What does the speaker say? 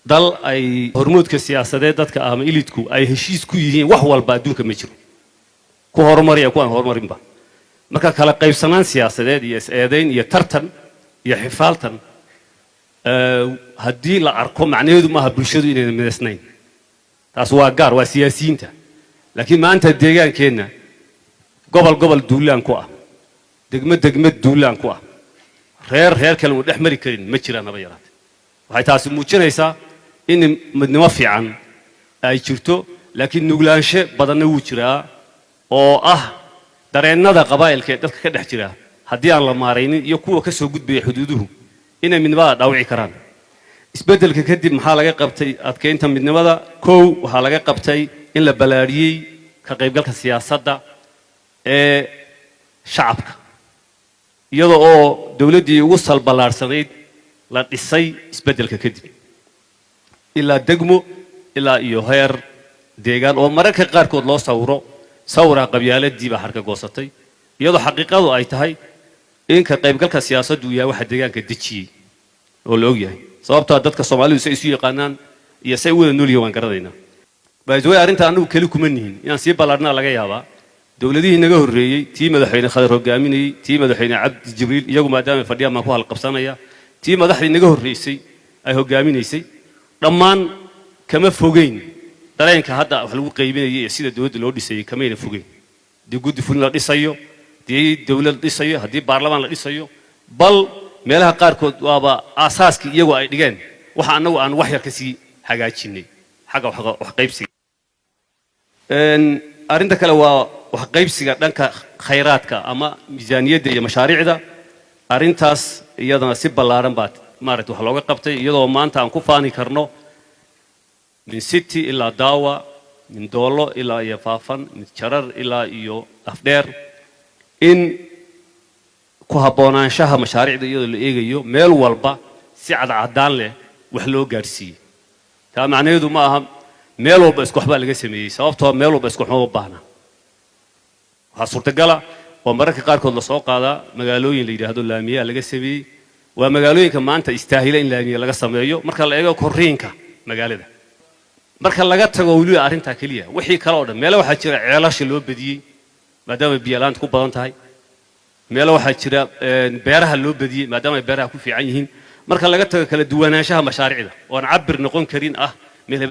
dal ay hormuudka siyaasadeed dadka ama ilidku ay heshiis ku yihiin wax walba adduunka ma jiro ku horumariya ku aan horumarinba marka kala qaybsanaan siyaasadeed iyo is-eedayn iyo tartan iyo xifaaltan haddii la arko macnaheedu maaha bulshadu inay midaysnayn taas waa gaar waa siyaasiyiinta laakiin maanta deegaankeenna gobol duulaan ku ah degmo duulaan ku ah reer kale uu dhex mari karin ma jiraan haba yaraatee waxay taasi muujinaysaa in midnimo fiican ay jirto laakiin nuglaansho badanna wuu jiraa oo ah dareennada qabaa'ilka ee dadka ka dhex jira haddii aan la maaraynin iyo kuwa ka soo gudbaya xuduuduhu inay midnimada dhaawici karaan isbeddelka kadib maxaa laga qabtay adkeynta midnimada kow waxaa laga qabtay in la balaariyey ka qaybgalka siyaasadda ee shacabka iyadoo oo dawladdii ugu salballaarsanayd la dhisay isbeddelka kadib ilaa degmo ilaa iyo heer deegaan oo mararka qaarkood loo sawira qabyaaladii baa harka goosatay iyadoo xaqiiqadu ay tahay in ka qaybgalka siyaasaddu yahay waxa deegaanka dejiyey oo la og yahay sababtoo dadka Soomaalidu say isu yaqaanaan iyo say wada nool yihiin waan garanaynaa baadway arrinta anagu kali kuma nihin inaan sii ballaarnaa laga yaabaa dawladihii naga horreeyay tii madaxweyne Khadar hogaaminayay tii madaxweyne Cabdi Jibriil iyagu maadaama fadhiya ma ku hal qabsanaya tii madaxdii naga horreysay ay hogaaminaysay dhammaan kama fogeyn dareenka hadda wax lagu qaybinayay sida dawladda loo dhisay kamayna fogeyn dii guddi fulin la dhisayo dii dawlad dhisayo haddii baarlamaan la dhisayo bal meelaha qaarkood waaba aasaaskii iyagu ay dhigeen waxa anagu aan wax yar ka sii hagaajinay xagga wax qaybsiga arrinta kale waa wax qaybsiga dhanka khayraadka ama miisaaniyadda iyo mashaariicda arrintaas iyadana si ballaaran baa maaragtay wax looga qabtay iyadoo maanta aan ku faani karno min city ilaa daawa min doolo ilaa iyo faafan min jarar ilaa iyo afdheer in ku haboonaanshaha mashaariicda iyadoo la eegayo meel walba si cadcadaan leh wax loo gaarsiiyey taa macnaheedu ma aha meel walba isku waxbaa laga sameeyey sababtoo meel walba isku waxba u baahna waxaa suurtagala oo mararka qaarkood la soo qaadaa magaalooyin la yidhaahdo laamiyaa laga sameeyey waa magaalooyinka maanta istaahila in laamiya laga sameeyo marka la eego korriinka magaalada marka laga tago weliba arrintaa keliya wixii kale oo dhan meelo waxaa jira ceelasha loo badiyey maadaama biyalaanta ku badan tahay meelo waxaa jira beeraha loo badiyey maadaama ay beeraha ku fiican yihiin marka laga tago kala duwanaanshaha mashaariicda oo aan cabir noqon karin ah